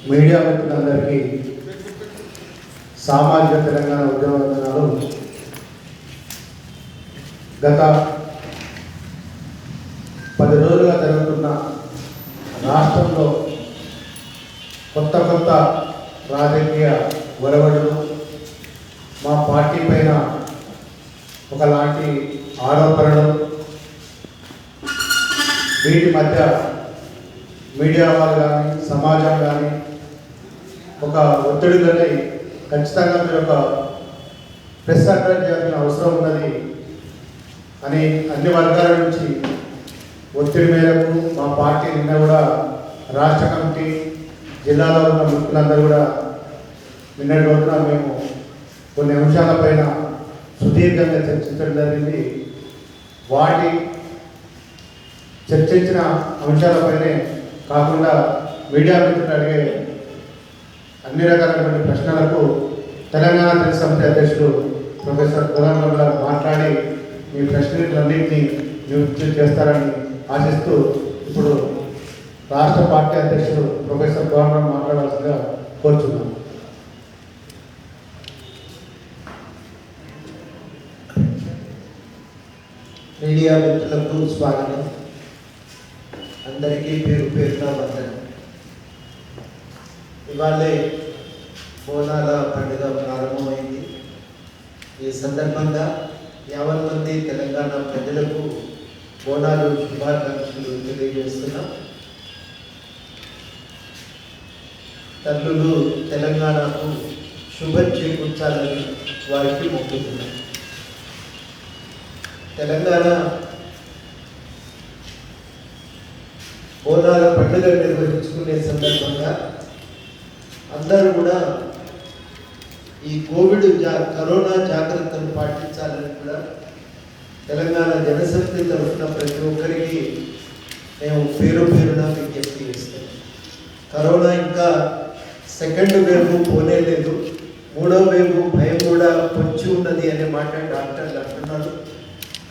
Media మిత్రులందరికీ సామాజిక తెలంగాణ ఉద్యమ వందనాలు. గత 10 రోజులుగా జరుగుతున్న రాష్ట్రంలో కొత్త రాజకీయ ఒరవడులు, మా పార్టీ పైన ఒకలాంటి ఆరోపణలు, వీటి మధ్య మీడియా వాళ్ళు కానీ సమాజం కానీ ఒక ఒత్తిడిలోనే ఖచ్చితంగా మీరు ఒక ప్రెస్ అడ్రస్ చేయాల్సిన అవసరం ఉన్నది అని అన్ని వర్గాల నుంచి ఒత్తిడి మేరకు మా పార్టీ నిన్న కూడా రాష్ట్ర కమిటీ, జిల్లాలో ఉన్న ముఖ్యులందరూ కూడా నిన్నటి రోజున మేము కొన్ని అంశాలపైన సుదీర్ఘంగా చర్చించడం జరిగింది. వాటి చర్చించిన అంశాలపైనే కాకుండా మీడియా మిత్రులు అడిగే అన్ని రకాలైనటువంటి ప్రశ్నలకు తెలంగాణ తెలుగు సమితి అధ్యక్షుడు ప్రొఫెసర్ కోదండరాం గారు మాట్లాడి మీ ప్రశ్నలన్నింటినీ నివృత్తి చేస్తారని ఆశిస్తూ ఇప్పుడు రాష్ట్ర పార్టీ అధ్యక్షుడు ప్రొఫెసర్ కోదండరాం మాట్లాడాల్సిందిగా కోరుచున్నాం. మీడియా మిత్రులకు స్వాగతం. అందరికీ పేరు పేరున వందనం. ఇవాళే బోనాల పండుగ ప్రారంభమైంది. ఈ సందర్భంగా 50 మంది తెలంగాణ ప్రజలకు బోనాలు శుభాకాంక్షలు తెలియజేస్తున్నాం. తల్లులు తెలంగాణకు శుభం చేకూర్చాలని వారికి మొక్కుతున్నాం. తెలంగాణ బోనాల పండుగ నిర్వహించుకునే సందర్భంగా అందరూ కూడా ఈ కరోనా జాగ్రత్తలు పాటించాలని కూడా తెలంగాణ జనశక్తి తరఫున ప్రతి ఒక్కరికి మేము పేరున విజ్ఞప్తి చేస్తాం. కరోనా ఇంకా సెకండ్ వేవ్ పోనే లేదు, 3వ వేవ్ భయం కూడా పొంచి ఉన్నది అనే మాట డాక్టర్లు అంటున్నారు.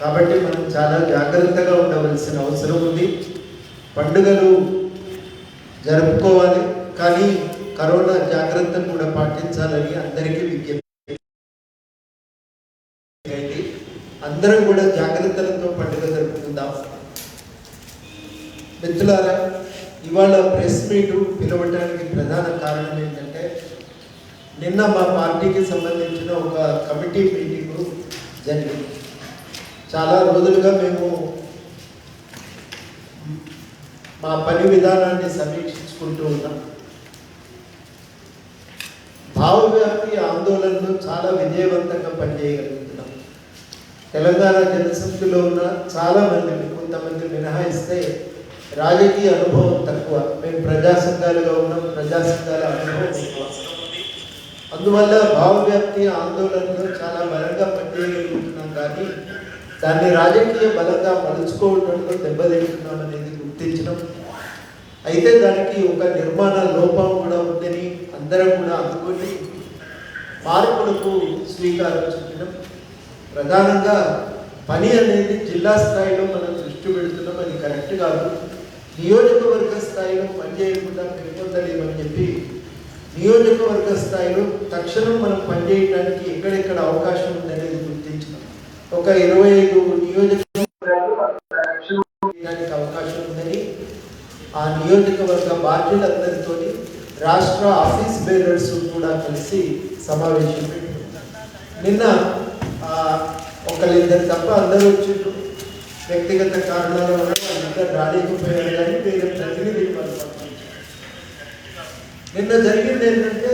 కాబట్టి మనం చాలా జాగ్రత్తగా ఉండవలసిన అవసరం ఉంది. పండుగలు జరుపుకోవాలి, కానీ కరోనా జాగ్రత్తను కూడా పాటించాలని అందరికీ విజ్ఞప్తి. అందరం కూడా జాగ్రత్తలతో పండుగ జరుపుకుందాం. మిత్రులారా, ఇవాళ ప్రెస్ మీటు పిలవడానికి ప్రధాన కారణం ఏంటంటే, నిన్న మా పార్టీకి సంబంధించిన ఒక కమిటీ మీటింగ్ జరిగింది. చాలా రోజులుగా మేము మా పని విధానాన్ని సమీక్షించుకుంటూ ఉన్నాం. భావవ్యాప్తి ఆందోళనలు చాలా విజయవంతంగా పనిచేయగలుగుతున్నాం. తెలంగాణ జనసమితిలో ఉన్న చాలామంది, కొంతమంది మినహాయిస్తే రాజకీయ అనుభవం తక్కువ. మేము ప్రజా సంఘాలుగా ఉన్నాం, ప్రజా సంఘాల అనుభవం ఎక్కువ. అందువల్ల భావవ్యాప్తి ఆందోళనలో చాలా బలంగా పనిచేయగలుగుతున్నాం, కానీ దాన్ని రాజకీయ బలంగా మలుచుకోవడంలో దెబ్బతింటున్నాం అనేది గుర్తించడం. అయితే దానికి ఒక నిర్మాణ లోపం కూడా ఉందని అందరం కూడా అనుకొని మార్పులకు శ్రీకారం చుట్టడం. ప్రధానంగా పని అనేది జిల్లా స్థాయిలో మనం దృష్టి పెడుతున్నాం, అది కరెక్ట్ కాదు. నియోజకవర్గ స్థాయిలో పనిచేయకుండా పెరుగుదలేమని చెప్పి నియోజకవర్గ స్థాయిలో తక్షణం మనం పనిచేయడానికి ఎక్కడెక్కడ అవకాశం ఉందనేది గుర్తించినాం. ఒక 25 నియోజకవర్గాలు చేయడానికి అవకాశం ఉందని ఆ నియోజకవర్గ బాధ్యులందరితో రాష్ట్ర ఆఫీస్ బేరర్స్ కూడా కలిసి సమావేశం పెట్టారు. నిన్న ఒకళ్ళిద్దరు తప్ప అందరూ వచ్చిండ్రు. వ్యక్తిగత కారణాల వల్ల వాళ్ళందరూ రాలేకపోయారు, కానీ వేరే ప్రతినిధి నిన్న జరిగింది ఏంటంటే,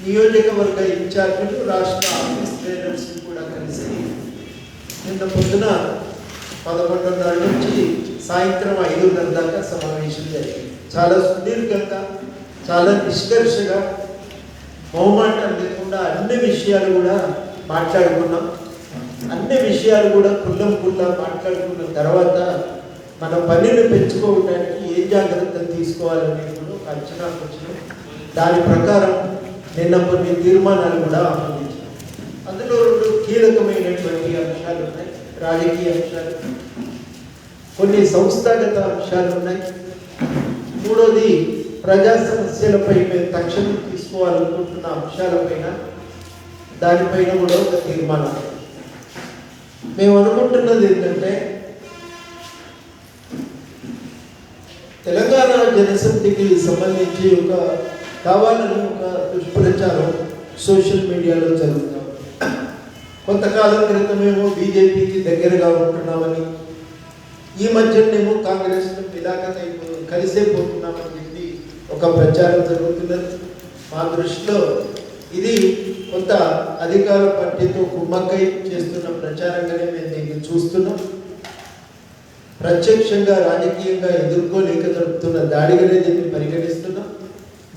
నియోజకవర్గ ఇన్ఛార్జీలు రాష్ట్ర ఆఫీస్ బేరర్స్ కూడా కలిసి నిన్న పొద్దున 11:30 నుంచి సాయంత్రం 5:30 దాకా సమావేశం జరిగింది. చాలా సుదీర్ఘంగా, చాలా నిష్కర్షగా, మొహమాటం లేకుండా అన్ని విషయాలు కూడా మాట్లాడుకున్నాం. అన్ని విషయాలు కూడా కుల్లా మాట్లాడుకున్న తర్వాత మన పనిని పెంచుకోవడానికి ఏ జాగ్రత్తలు తీసుకోవాలనేది కూడా ఒక అంచనాకు వచ్చినాం. దాని ప్రకారం నిన్న కొన్ని తీర్మానాలు కూడా ఆమోదించాం. అందులో 2 కీలకమైనటువంటి అంశాలు ఉన్నాయి. రాజకీయ అంశాలు, కొన్ని సంస్థాగత అంశాలు ఉన్నాయి. మూడోది ప్రజా సమస్యలపై మేము తక్షణం తీసుకోవాలనుకుంటున్న అంశాలపైన దానిపైన కూడా ఒక తీర్మానం. మేము అనుకుంటున్నది ఏంటంటే తెలంగాణ జనసమితికి సంబంధించి కావాలని ఒక దుష్ప్రచారం సోషల్ మీడియాలో జరుగుతాం. కొంతకాలం క్రితమేమో బీజేపీకి దగ్గరగా ఉంటున్నామని, ఈ మధ్యనేమో కాంగ్రెస్ కలిసే పోతున్నామని చెప్పి ఒక ప్రచారం జరుగుతున్నది. మా దృష్టిలో ఇది కొంత అధికార పార్టీతో కుమ్మక్కై చేస్తున్న ప్రచారంగానే మేము దీన్ని చూస్తున్నాం. ప్రత్యక్షంగా రాజకీయంగా ఎదుర్కోలేక జరుపుతున్న దాడిగానే దీన్ని పరిగణిస్తున్నాం.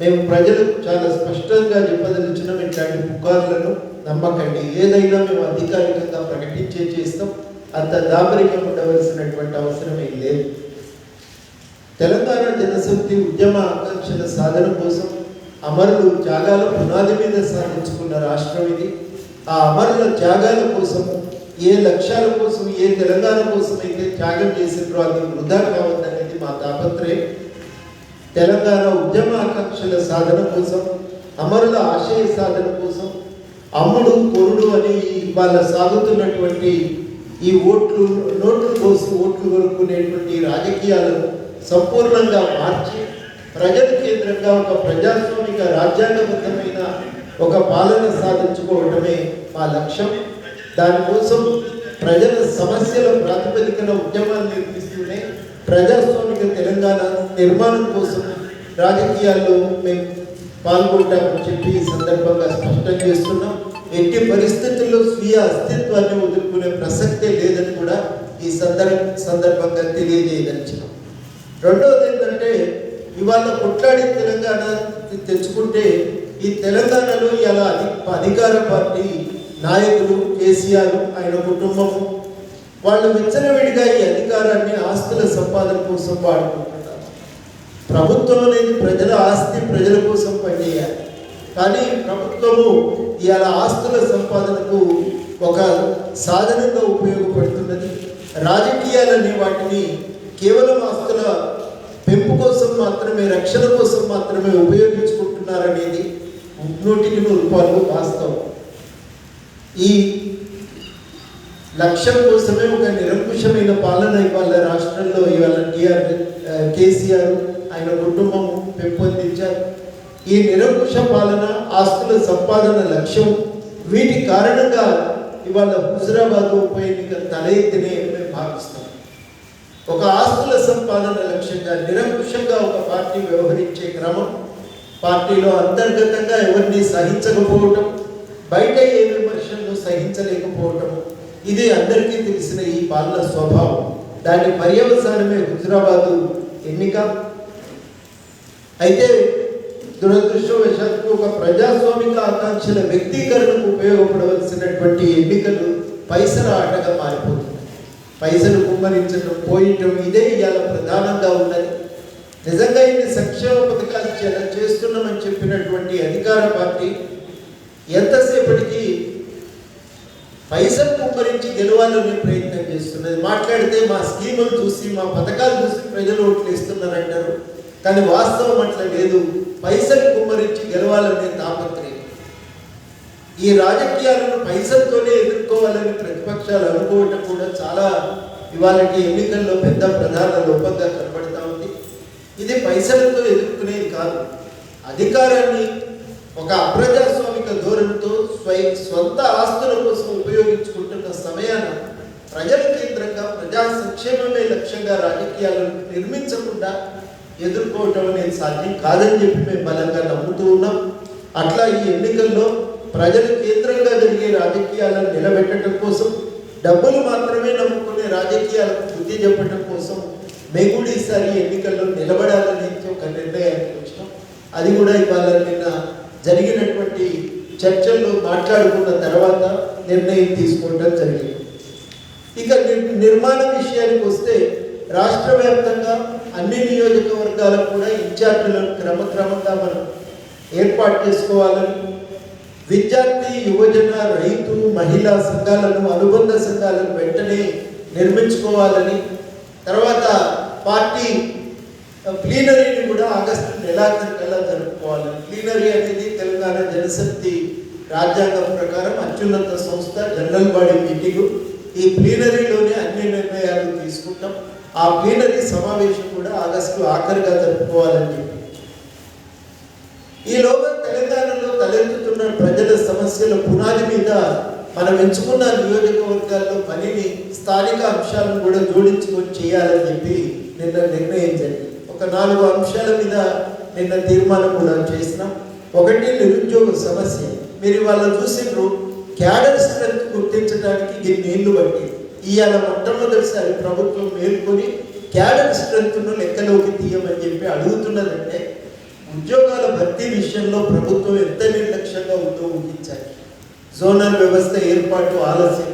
మేము ప్రజలకు చాలా స్పష్టంగా చెప్పదలిచినాం, ఇట్లాంటి పుకార్లను నమ్మకండి. ఏదైనా మేము అధికారికంగా ప్రకటించే చేస్తాం. అంత దాపరికం ఉండవలసినటువంటి అవసరం ఏం లేదు. తెలంగాణ జనసమితి ఉద్యమ ఆకాంక్షల సాధన కోసం అమరులు త్యాగాల పునాది మీద సాధించుకున్న రాష్ట్రం ఇది. ఆ అమరుల త్యాగాల కోసం, ఏ లక్ష్యాల కోసం, ఏ తెలంగాణ కోసం అయితే త్యాగం చేసినారో అది వృధా కావద్దనేది మా తాపత్రయం. తెలంగాణ ఉద్యమ ఆకాంక్షల సాధన కోసం, అమరుల ఆశయ సాధన కోసం అమ్ముడు కొరుడు అని వాళ్ళ సాగుతున్నటువంటి ఈ నోట్లు కోసి ఓట్లు కొనుక్కునేటువంటి రాజకీయాలను సంపూర్ణంగా మార్చి ప్రజల కేంద్రంగా ఒక ప్రజాస్వామిక రాజ్యాంగబద్ధమైన ఒక పాలన సాధించుకోవటమే మా లక్ష్యం. దానికోసం ప్రజల సమస్యల ప్రాతిపదికన ఉద్యమాలు నిర్మిస్తూనే ప్రజాస్వామిక తెలంగాణ నిర్మాణం కోసం రాజకీయాల్లో మేము పాల్గొంటామని చెప్పి ఈ సందర్భంగా స్పష్టం చేస్తున్నాం. ఎట్టి పరిస్థితుల్లో స్వీయ అస్తిత్వాన్ని వదులుకునే ప్రసక్తే లేదని కూడా ఈ సందర్భంగా తెలియజేయదలిచినాం. రెండవది ఏంటంటే, ఇవాళ కొట్లాడి తెలంగాణ తెచ్చుకుంటే ఈ తెలంగాణలో ఇలా అధికార పార్టీ నాయకులు కేసీఆర్, ఆయన కుటుంబము వాళ్ళు విచ్చలవిడిగా ఈ అధికారాన్ని ఆస్తుల సంపాదన కోసం వాడుకుంటున్నారు. ప్రభుత్వం అనేది ప్రజల ఆస్తి, ప్రజల కోసం పనిచేయాలి. కానీ ప్రభుత్వము ఇవాళ ఆస్తుల సంపాదనకు ఒక సాధనంగా ఉపయోగపడుతున్నది. రాజకీయాలని వాటిని కేవలం ఆస్తుల పెంపు కోసం మాత్రమే, రక్షణ కోసం మాత్రమే ఉపయోగించుకుంటున్నారనేది 100% వాస్తవం. ఈ లక్ష్యం కోసమే ఒక నిరంకుశమైన పాలన ఇవాళ రాష్ట్రంలో ఇవాళ కేసీఆర్ ఆయన కుటుంబం పెంపొందించారు. ఈ నిరంకుశ పాలన, ఆస్తుల సంపాదన లక్ష్యం, వీటి కారణంగా ఇవాళ హుజురాబాద్ ఉప ఎన్నిక తల ఎత్తినే మేము భావిస్తాం. ఒక ఆస్తుల సంపాదన లక్ష్యంగా నిరంకుశంగా ఒక పార్టీ వ్యవహరించే క్రమం, పార్టీలో అంతర్గతంగా ఎవరిని సహించకపోవటం, బయట ఏ విమర్శలను సహించలేకపోవటం, ఇది అందరికీ తెలిసిన ఈ పాలన స్వభావం. దాని పర్యవసానమే హుజురాబాద్ ఎన్నిక. అయితే దురదృష్టవశాత్తు ఒక ప్రజాస్వామిక ఆకాంక్షల వ్యక్తీకరణకు ఉపయోగపడవలసినటువంటి ఎన్నికలు పైసల ఆటగా మారిపోతుంది. పైసలు కుమ్మరించడం, పోయటం, ఇదే ఇవాళ ప్రధానంగా ఉన్నది. నిజంగా ఇన్ని సంక్షేమ పథకాలు చేస్తున్నామని చెప్పినటువంటి అధికార పార్టీ ఎంతసేపటికి పైసలు కుమ్మరించి గెలవాలనే ప్రయత్నం చేస్తున్నది. మాట్లాడితే మా స్కీములు చూసి, మా పథకాలు చూసి ప్రజలు ఓట్లు ఇస్తున్నారంటారు. కానీ వాస్తవం అట్లా లేదు. పైసలు కుమ్మరించి గెలవాలనే తాపత్రయం. ఈ రాజకీయాలను పైసలతోనే ఎదుర్కోవాలని ప్రతిపక్షాలు అనుకోవటం కూడా చాలా ఇవాళ ఎన్నికల్లో పెద్ద ప్రధాన లోపంగా కనబడతా ఉంది. ఇది పైసలతో ఎదుర్కొనేది కాదు. అధికారాన్ని ఒక అప్రజాస్వామిక ధోరణితో స్వంత ఆస్తుల కోసం ఉపయోగించుకుంటున్న సమయాన ప్రజల కేంద్రంగా ప్రజా సంక్షేమమే లక్ష్యంగా రాజకీయాలను నిర్మించకుండా ఎదుర్కోవటం అనేది సాధ్యం కాదని చెప్పి మేము బలంగా నమ్ముతూ ఉన్నాం. అట్లా ఈ ఎన్నికల్లో ప్రజల కేంద్రంగా జరిగే రాజకీయాలను నిలబెట్టడం కోసం, డబ్బులు మాత్రమే నమ్ముకునే రాజకీయాలకు బుద్ధి చెప్పడం కోసం మేము కూడా ఈసారి ఎన్నికల్లో నిలబడాలని ఒక నిర్ణయానికి వచ్చినాం. అది కూడా ఇవాళ నిన్న జరిగినటువంటి చర్చల్లో మాట్లాడుకున్న తర్వాత నిర్ణయం తీసుకోవడం జరిగింది. ఇక నిర్మాణ విషయానికి వస్తే రాష్ట్ర వ్యాప్తంగా అన్ని నియోజకవర్గాలకు కూడా ఇన్ఛార్జీలను క్రమక్రమంగా మనం ఏర్పాటు చేసుకోవాలని, విద్యార్థి, యువజన, రైతు, మహిళా సంఘాలను, అనుబంధ సంఘాలను వెంటనే నిర్మించుకోవాలని, తర్వాత పార్టీ ప్లీనరీని కూడా ఆగస్టు నెలాఖరికల్లా జరుపుకోవాలి. ప్లీనరీ అనేది తెలంగాణ జనశక్తి రాజ్యాంగం ప్రకారం అత్యున్నత సంస్థ, జనరల్ బాడీ మీటింగు. ఈ ప్లీనరీలోనే అన్ని నిర్ణయాలు తీసుకుంటాం. ఆ ప్లీనరీ సమావేశం కూడా ఆగస్టు ఆఖరిగా జరుపుకోవాలని చెప్పి ఈలోగా తెలంగాణలో తలెత్తుతున్న ప్రజల సమస్యల పునాది మీద మనం ఎంచుకున్న నియోజకవర్గాల్లో పనిని స్థానిక అంశాలను కూడా జోడించుకొని చేయాలని చెప్పి నిన్న నిర్ణయం జరిగింది. ఒక 4 అంశాల మీద నిన్న తీర్మానం కూడా చేసినాం. ఒకటి, నిరుద్యోగ సమస్య. మీరు ఇవాళ చూసిండ్రు, క్యాడర్ స్ట్రెంత్ గుర్తించడానికి ఇన్ని ఏళ్ళు బట్టి ఇవాళ మొట్టమొదటిసారి ప్రభుత్వం మేల్కొని క్యాడర్ స్ట్రెంత్ను లెక్కలోకి తీయమని చెప్పి అడుగుతున్నదంటే ఉద్యోగాల భర్తీ విషయంలో ప్రభుత్వం ఎంత నిర్లక్ష్యంగా ఉందో ఊహించాలి. జోనల్ వ్యవస్థ ఏర్పాటు ఆలస్యం,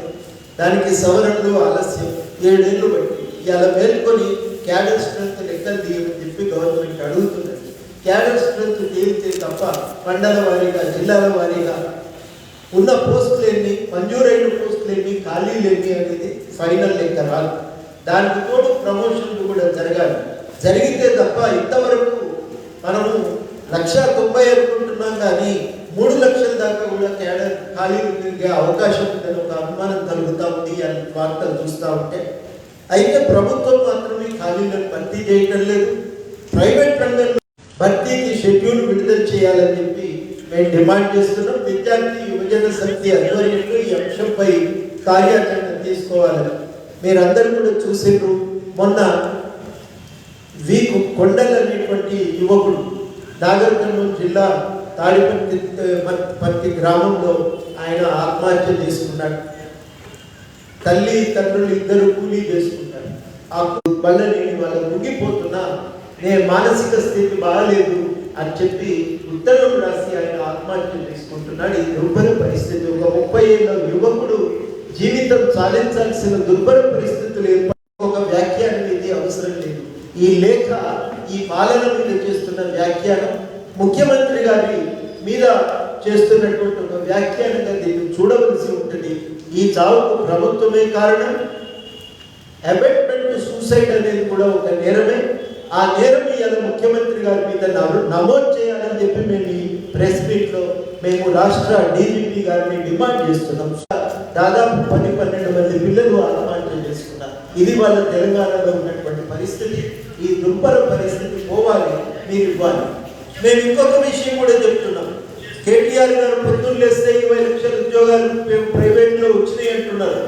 దానికి సవరణలు ఆలస్యం, 7 ఏళ్ళు బట్టి ఇవాళ మేల్కొని క్యాడర్ స్ట్రెంత్ లెక్కలు తీయమని చెప్పి గవర్నమెంట్ అడుగుతున్నది. క్యాడర్ స్ట్రెంత్ తీరితే తప్ప మండల వారీగా, జిల్లాల వారీగా ఉన్న పోస్టులు ఎన్ని, మంజూరైన పోస్టులు ఎన్ని, ఖాళీలు ఎన్ని అనేది ఫైనల్ లెక్క రాదు. దానికి తోడు ప్రమోషన్లు కూడా జరగాలి. జరిగితే తప్ప ఇంతవరకు మనము 1,90,000 అనుకుంటున్నాం, కానీ 3 లక్షల దాకా కూడా క్యాడర్ ఖాళీలు తిరిగే అవకాశం ఉందని ఒక అనుమానం కలుగుతూ ఉంది అని వార్తలు చూస్తూ ఉంటే. అయితే ప్రభుత్వం మాత్రమే ఖాళీలను భర్తీ చేయటం లేదు. ప్రైవేట్ రంగంలో భర్తీకి షెడ్యూల్ విడుదల చేయాలని చెప్పి మేము డిమాండ్ చేస్తున్నాం. విద్యార్థి యువజన సమితి ఆధ్వర్యంలో ఈ అంశంపై కార్యాచరణ తీసుకోవాలని మీరందరూ కూడా చూసిండ్రు. మొన్న కొండల్ అనేటువంటి యువకుడు నాగర్ కర్నూలు జిల్లా తాడిపత్రి గ్రామంలో ఆయన ఆత్మహత్య చేసుకున్నాడు. తల్లి తండ్రులు ఇద్దరు కూలీ చేసుకుంటారు. ఆ వల్లని వాళ్ళు ముగిపోతున్నా నేను మానసిక స్థితి బాగాలేదు అని చెప్పి ఉత్తరం రాసి ఆయన ఆత్మహత్య చేసుకుంటున్నాడు. ఈ దుర్భర పరిస్థితి, ఒక 30 ఏళ్ళ యువకుడు జీవితం సాధించాల్సిన దుర్భర పరిస్థితులు ఒక వ్యాఖ్యానం ఇది అవసరం లేదు. ఈ లేఖ ఈ పాలన మీద చేస్తున్న వ్యాఖ్యానం, ముఖ్యమంత్రి గారి మీద చేస్తున్నటువంటి ఒక వ్యాఖ్యానంగా దీన్ని చూడవలసి ఉంటుంది. ఈ చావుకు ప్రభుత్వమే కారణం. అబెట్మెంట్ సూసైడ్ అనేది కూడా ఒక నేరమే. ఆ నేరం ఇవాళ ముఖ్యమంత్రి గారి మీద నమోదు చేయాలని చెప్పి మేము ఈ ప్రెస్ మీట్లో మేము రాష్ట్ర డీజీపీ గారిని డిమాండ్ చేస్తున్నాం. దాదాపు 10-12 మంది పిల్లలు ఆత్మహత్య చేసుకున్నారు. ఇది వాళ్ళ తెలంగాణలో ఉన్నటువంటి పరిస్థితి. ఈ దుర్భర పరిస్థితి పోవాలి, మీరు ఇవ్వాలి. మేము ఇంకొక విషయం కూడా చెప్తున్నాం. కేటీఆర్ గారు పొద్దున్న లేస్తే 20 లక్షల ఉద్యోగాలు ప్రైవేట్లో వచ్చినాయి అంటున్నారు.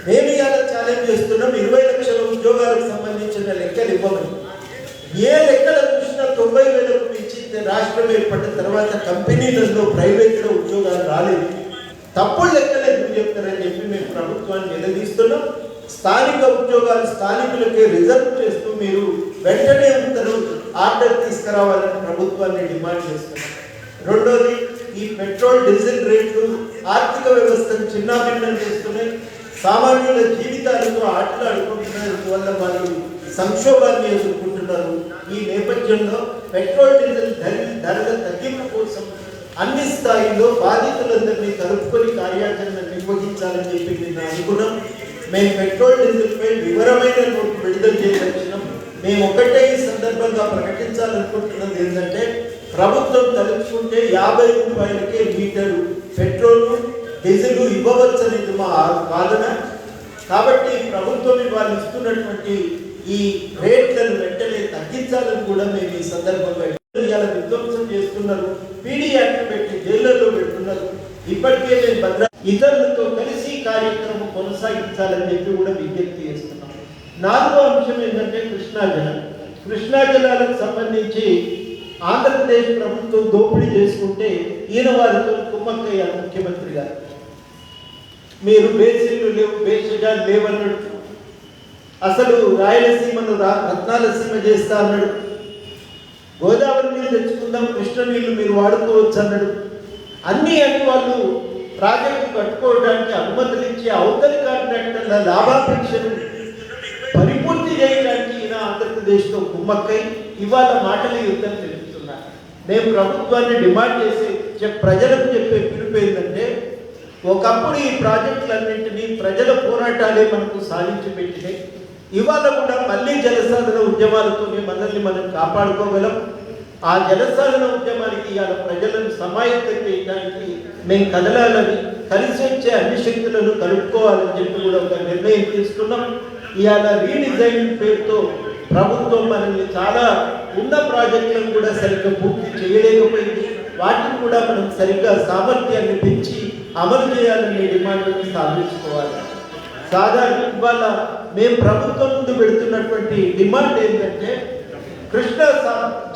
మేము ఇవాళ ఛాలెంజ్ చేస్తున్నాం, 20 లక్షల ఉద్యోగాలకు సంబంధించిన లెక్కలు ఇవ్వమని. ఏ లెక్కలు చూసినా 90,000కు మించి రాష్ట్రం ఏర్పడిన తర్వాత కంపెనీలలో ప్రైవేట్లో ఉద్యోగాలు రాలేదు. తప్పుడు లెక్కలు ఎందుకు చెప్తారని చెప్పి మేము ప్రభుత్వాన్ని నిలదీస్తున్నాం. స్థానిక ఉద్యోగాలు స్థానికులకే రిజర్వ్ చేస్తూ మీరు వెంటనే ఆర్డర్ తీసుకురావాలని ప్రభుత్వాన్ని డిమాండ్ చేస్తున్నాం. రెండోది, ఈ పెట్రోల్ డీజిల్ రేట్లు ఆర్థిక వ్యవస్థను చిన్నాభిన్నం చేస్తున్నాయి. సామాన్యుల జీవితాలతో ఆటలాడుకుంటున్నందువల్ల వాళ్ళు సంక్షోభాన్ని ఎదుర్కొంటున్నారు. ఈ నేపథ్యంలో పెట్రోల్ డీజిల్ ధరల తగ్గింపు కోసం అన్ని స్థాయిల్లో బాధితులందరినీ కలుపుకొని కార్యాచరణ నిర్వహించాలని చెప్పి నేను అనుకున్నాం. మేము పెట్రోల్ డీజిల్పై వివరమైన నోటు విడుదల చేయవచ్చినాం. మేము ఒకటే ఈ సందర్భంగా ప్రకటించాలనుకుంటున్నది ఏంటంటే, ప్రభుత్వం తలుచుకుంటే 50 రూపాయలకే లీటరు పెట్రోల్ డీజిల్ ఇవ్వవచ్చనేది మా వాదన. కాబట్టి ప్రభుత్వం వాళ్ళు ఇస్తున్నటువంటి ఈ రేట్లను వెంటనే తగ్గించాలని కూడా మేము ఈ సందర్భంగా విధ్వంసం చేస్తున్నారు. పీడీ యాక్ట్ పెట్టి జైళ్లలో పెడుతున్నారు. ఇప్పటికే మేము ఇతరులతో కలిసి కార్యక్రమం కొనసాగించాలని చెప్పి కూడా విజ్ఞప్తి చేస్తున్నాం. 4వ అంశం ఏంటంటే కృష్ణా జలం. కృష్ణా జలాలకు సంబంధించి ఆంధ్రప్రదేశ్ ప్రభుత్వం దోపిడీ చేసుకుంటే ఈయన వారితో కుమ్మక్కయ్యారు ముఖ్యమంత్రి గారు. మీరు బేసిన్లు లేవు, బేసిజాలు లేవన్నాడు. అసలు రాయలసీమను రత్నాలసీమ చేస్తా అన్నాడు. గోదావరి నీళ్ళు తెచ్చుకుందాం, కృష్ణ నీళ్లు మీరు వాడుకోవచ్చు అన్నాడు. అన్ని అని వాళ్ళు ప్రాజెక్టు కట్టుకోవడానికి అనుమతులు ఇచ్చి అవతలి కాంట్రాక్టర్ల లాభాపేక్షను పరిపూర్తి చేయడానికి ఈయన ఆంధ్రప్రదేశ్లో కుమ్మక్కై ఇవాళ మాటలు యుద్ధం తెలుపుతున్నారు. మేము ప్రభుత్వాన్ని డిమాండ్ చేసి ప్రజలకు చెప్పే పిలుపు ఏంటంటే, ఒకప్పుడు ఈ ప్రాజెక్టులన్నింటినీ ప్రజల పోరాటాలే మనకు సాధించి పెట్టినాయి. ఇవాళ కూడా మళ్ళీ జలసాధన ఉద్యమాలతోనే మనల్ని మనం కాపాడుకోగలం. ఆ జలసాధన ఉద్యమానికి ఇవాళ ప్రజలను సమాయత్తం చేయడానికి మేము కదలాలని, కలిసి వచ్చే అన్ని శక్తులను కలుపుకోవాలని చెప్పి కూడా ఒక నిర్ణయం తీసుకున్నాం. ఇవాళ రీడిజైన్ పేరుతో ప్రభుత్వం మనల్ని చాలా ఉన్న ప్రాజెక్టులను కూడా సరిగ్గా పూర్తి చేయలేకపోయింది. వాటిని కూడా మనం సరిగ్గా సామర్థ్యాన్ని పెంచి అమలు చేయాలనే డిమాండ్ని సాధించుకోవాలి. సాధారణ ఇవాళ మేము ప్రభుత్వం ముందు పెడుతున్నటువంటి డిమాండ్ ఏంటంటే కృష్ణా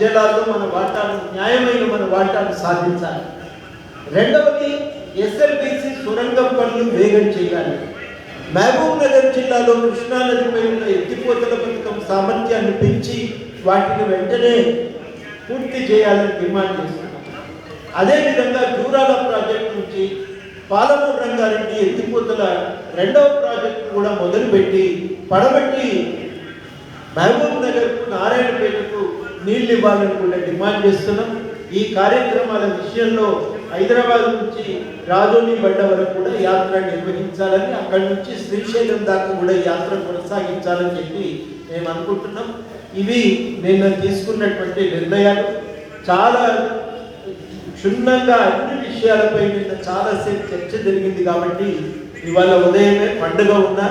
జలాల్లో మన వాటాను, న్యాయమైన మన వాటాను సాధించాలి. రెండవది ఎస్ఎల్బిసి సొరంగం పనులు వేగం చేయాలి. మహబూబ్ నగర్ జిల్లాలో కృష్ణానదిపై ఉన్న ఎత్తిపోతల పథకం సామర్థ్యాన్ని పెంచి వాటిని వెంటనే పూర్తి చేయాలని డిమాండ్ చేస్తున్నాం. అదేవిధంగా జూరాల ప్రాజెక్టు నుంచి పాలమూరు రంగారెడ్డి ఎత్తిపోతల రెండవ ప్రాజెక్టు కూడా మొదలుపెట్టి పడబట్టి మహబూబ్ నగర్కు, నారాయణపేటకు నీళ్లు ఇవ్వాలని కూడా డిమాండ్ చేస్తున్నాం. ఈ కార్యక్రమాల విషయంలో హైదరాబాద్ నుంచి రాజోని బండ వరకు కూడా యాత్ర నిర్వహించాలని, అక్కడి నుంచి శ్రీశైలం దాకా కూడా యాత్ర కొనసాగించాలని చెప్పి మేము అనుకుంటున్నాం. ఇవి నేను తీసుకున్నటువంటి నిర్ణయాలు. చాలా క్షుణ్ణంగా అన్ని విషయాలపై నిన్న చాలాసేపు చర్చ జరిగింది కాబట్టి ఇవాళ ఉదయమే పండుగ ఉన్నా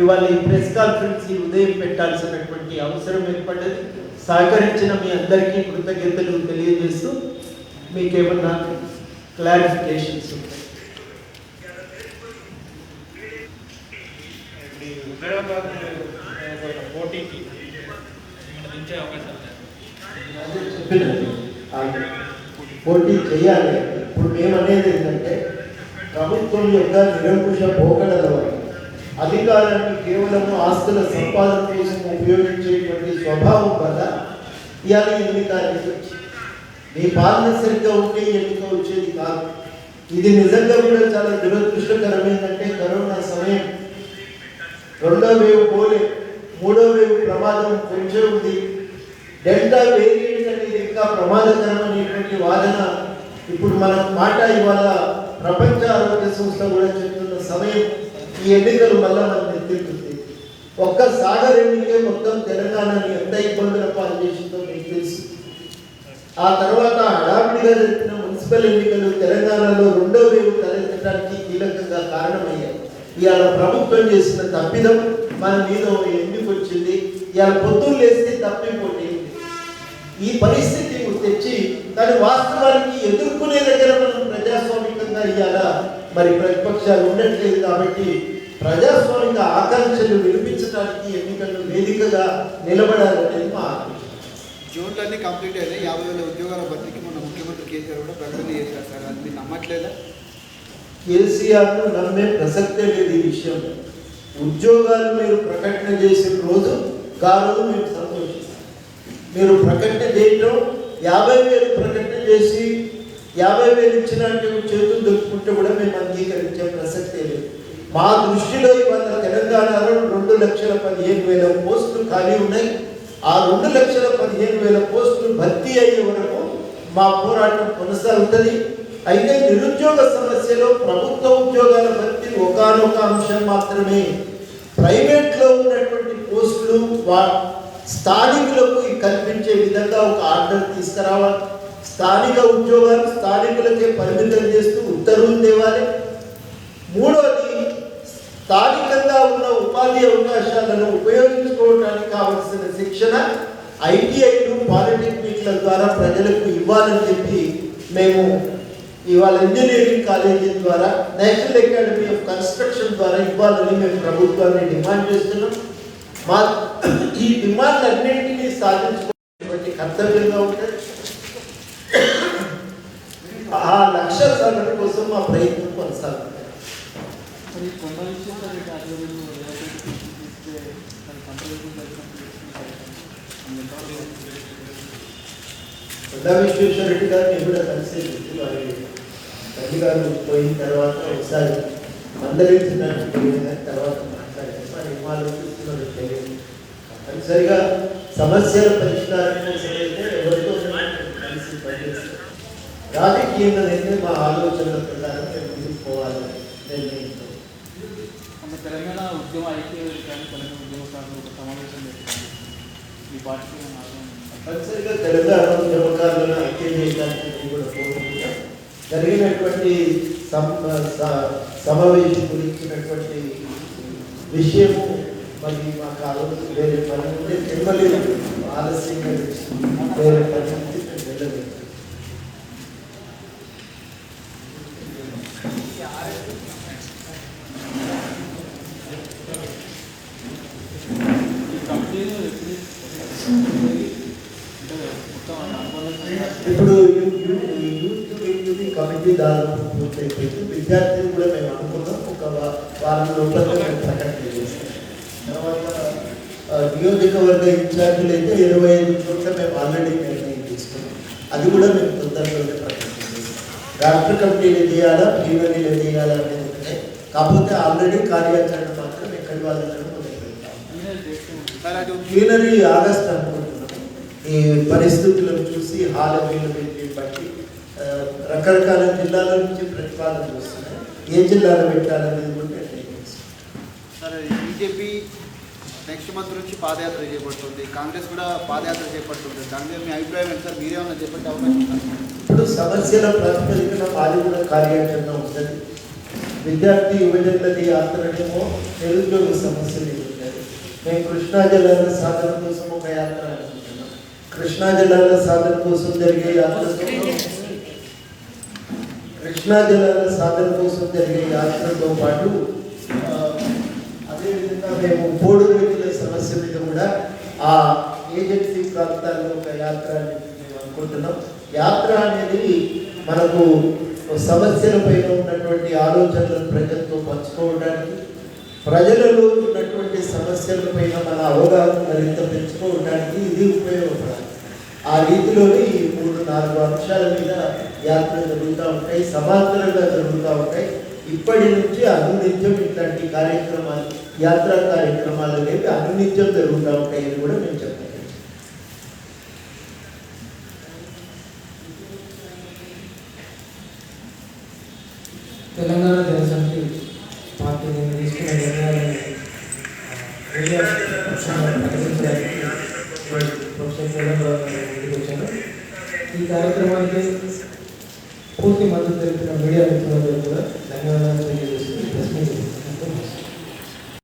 ఇవాళ ఈ ప్రెస్ కాన్ఫరెన్స్ ఈ ఉదయం పెట్టాల్సినటువంటి అవసరం ఏర్పడ్డది. సహకరించిన మీ అందరికీ కృతజ్ఞతలు తెలియజేస్తూ మీకేమన్నా క్లారిఫికేషన్స్ ఉంటాయి. పోటీ చేయాలి. ఇప్పుడు మేమనేది ఏంటంటే ప్రభుత్వం యొక్క నిరంకుశ పోకడల వల్ల అధికారాన్ని కేవలం ఆస్తుల సంపాదన కోసం ఉపయోగించేటువంటి స్వభావం వల్ల ఇవాళ ఎన్నిక అనేది వచ్చింది. మీ పాలన సరిగ్గా ఉంటే ఎన్నిక వచ్చేది కాదు. ఇది నిజంగా కూడా చాలా దురదృష్టకరం. ఏంటంటే కరోనా సమయం, రెండో వేవ్ పోలే, మూడో వేవ్ ప్రమాదం కొంచెం ఉంది, డెల్టా వేరియంట్ అనేది ఇంకా ప్రమాదకరం అనేటువంటి వాదన ఇప్పుడు మనం మాట ఇవాళ ప్రపంచ ఆరోగ్య సంస్థ కూడా చెప్తున్న సమయం ఈ ఎన్నికలు మళ్ళా మనం ఎత్తిస్తుంది. ఒక్క సాగర్ ఎన్నికే మొత్తం తెలంగాణని ఎంత ఇబ్బందుల పాలు చేసిందో మీకు తెలుసు. ఆ తర్వాత హడావిడిగా జరిపిన మున్సిపల్ ఎన్నికలు తెలంగాణలో రెండో వేవ్ తలెత్తడానికి కీలకంగా కారణమయ్యాయి. ఇవాళ ప్రభుత్వం చేసిన తప్పిదం మన మీద ఎందుకు వచ్చింది? ఇవాళ పొద్దున్న లేస్తే తప్పిపోయింది. ఈ పరిస్థితి తెచ్చి దాని వాస్తవానికి ఎదుర్కొనే దగ్గర మనం ప్రజాస్వామికంగా ఇవాళ మరి ప్రతిపక్షాలు ఉండట్లేదు. కాబట్టి ప్రజాస్వామిక ఆకాంక్షలు వినిపించడానికి ఎన్నికలు వేదికగా నిలబడాలనేది మా ఆలోచన. జూన్లన్నీ కంప్లీట్ అయినాయి. 50,000 ఉద్యోగాల భర్తీకి మన ముఖ్యమంత్రి కేసీఆర్ కూడా ప్రకటన చేశారు సార్. అది మీరు నమ్మట్లేదా? కేసీఆర్ను నమ్మే ప్రసక్తే లేదు ఈ విషయం. ఉద్యోగాలు మీరు ప్రకటన చేసిన రోజు రోజు మేము సంతోషిస్తాం. మీరు ప్రకటన చేయటం 50,000 ప్రకటన చేసి 50,000 ఇచ్చినట్టు చేతులు దొరుకుతుంటే కూడా మేము అంగీకరించే ప్రసక్తే లేదు. మా దృష్టిలో ఇవాళ తెలంగాణలో 2,15,000 పోస్టులు ఖాళీ ఉన్నాయి. ఆ 2,15,000 పోస్టులు భర్తీ అయ్యే వరకు మా పోరాటం కొనసాగుతుంది. అయితే నిరుద్యోగ సమస్యలో ప్రభుత్వ ఉద్యోగాల భర్తీ ఒకానొక అంశం మాత్రమే. ప్రైవేట్లో ఉన్నటువంటి పోస్టులు స్థానికులకు కల్పించే విధంగా ఒక ఆర్డర్ తీసుకురావాలి. స్థానిక ఉద్యోగాలు స్థానికులకే పరిమితం చేస్తూ ఉత్తర్వులు తేవాలి. మూడవది, స్థానికంగా ఉన్న ఉపాధి అవకాశాలను ఉపయోగించుకోవడానికి కావలసిన శిక్షణ ఐటీఐలు, పాలిటెక్నిక్ల ద్వారా ప్రజలకు ఇవ్వాలని చెప్పి మేము ఇవాళ ఇంజనీరింగ్ కాలేజీ ద్వారా, నేషనల్ అకాడమీ ఆఫ్ కన్స్ట్రక్షన్ ద్వారా ఇవ్వాలని మేము ప్రభుత్వాన్ని డిమాండ్ చేస్తున్నాం. మా ఈ డిమాండ్లన్నింటినీ సాధించుకునేటువంటి కర్తవ్యంగా ఉంటుంది. ఆ లక్ష్య సాధన కోసం మా ప్రయత్నం కొనసాగుతుంది. విశ్వేశ్వర రెడ్డి గారిని కూడా కలిసి వారి తల్లి గారు పోయిన తర్వాత ఒకసారి మందలించినట్టు తర్వాత మాట్లాడారు. మరి ఆలోచిస్తున్నారు తెలియదు. తప్పనిసరిగా సమస్యల పరిష్కారం కోసం అయితే ఎవరితో కలిసి పనిచేస్తారు. రాజకీయంగా అయితే మా ఆలోచనల ప్రకారం మేము తీసుకోవాలని నిర్ణయించాం. తెలంగాణ ఉద్యమ ఐక్య కానీ తెలంగాణ ఉద్యమకారులు ఒక సమావేశం చేస్తుంది ఈ పార్టీకి తప్పనిసరిగా తెలంగాణ ఉద్యమకారులను ఐక్యం చేయడానికి నేను కూడా కోరుకుంటా. జరిగినటువంటి సమావేశం గురించినటువంటి విషయము మరి మాకు ఆలోచన వేరే పని ఉంటే తిరుమల ఆలస్యంగా వేరే పని ఉంటే మేము వెళ్ళలేదు. ఇప్పుడు యూత్ కమిటీ దాదాపు పూర్తయిపోయింది. విద్యార్థులు కూడా మేము అనుకున్నాం ఒక వారం లోపల మేము ప్రకటన చేస్తాం. తర్వాత నియోజకవర్గ ఇన్ఛార్జీలు అయితే 25 చోట్ల మేము ఆల్రెడీ నిర్ణయం తీసుకున్నాం. అది కూడా మేము తొందరలోనే ప్రకటన చేస్తాం. రాష్ట్ర కమిటీలు చేయాలా, ప్లీనరీలు చేయాలా అనేది ఉన్నాయి. కాకపోతే ఆల్రెడీ కార్యాచరణ మాత్రం ఎక్కడి వాళ్ళని మొదలు పెడతాం. ప్లీనరీ ఆగస్ట్ అనుకుంటున్నాం. ఈ పరిస్థితులను చూసి హాల్ అవైలబిలిటీ బట్టి రకరకాల జిల్లాల నుంచి ప్రతిపాదనలు వస్తున్నాయి. ఏ జిల్లాలో పెట్టాలనేది కూడా సరే, బీజేపీ నెక్స్ట్ మంత్ నుంచి పాదయాత్ర చేపడుతుంది, కాంగ్రెస్ కూడా పాదయాత్ర చేపడుతుంది. దాని మీద మీ అభిప్రాయం ఏంటి సార్? మీరేమన్నా చెప్పండి అవకాశం ఉందా? ఇప్పుడు సమస్యల ప్రాతిపదికన మాది కూడా కార్యాచరణ ఉంటుంది. విద్యార్థి యువజనులది యాత్రనేమో నిరుద్యోగ సమస్యలు ఉంటాయి. మేము కృష్ణా జలాల సాధన కోసం ఒక యాత్ర అనుకుంటున్నాం. కృష్ణా జలాల సాధన కోసం జరిగే యాత్రతో పాటు అదేవిధంగా మేము పోడు రైతుల సమస్య మీద కూడా ఆ ఏజెన్సీ ప్రాంతాల్లో ఒక యాత్ర అనేది మేము అనుకుంటున్నాం. యాత్ర అనేది మనకు సమస్యలపైన ఉన్నటువంటి ఆలోచనలను ప్రజలతో పంచుకోవడానికి, ప్రజలలో ఉన్నటువంటి సమస్యలపైన మన అవగాహన మరింత పెంచుకోవడానికి ఇది ఉపయోగపడాలి. ఆ రీతిలోనే ఈ 3-4 అంశాల మీద యాత్రలు జరుగుతూ ఉంటాయి, సమాంతరంగా జరుగుతూ ఉంటాయి. ఇప్పటి నుంచి అనునిత్యం ఇట్లాంటి కార్యక్రమాలు, యాత్రా కార్యక్రమాలు అనేవి అనునిత్యం జరుగుతూ ఉంటాయని కూడా మేము చెప్తాం. తెలంగాణ జనసమితి పార్టీ నేను తీసుకున్న నిర్ణయాలను ప్రకటించడానికి ప్రొఫెసర్ తెలంగాణ ముందుకు వచ్చాను. ఈ కార్యక్రమానికి పూర్తి మద్దతు తెలిపిన మీడియా మిత్రులందరికీ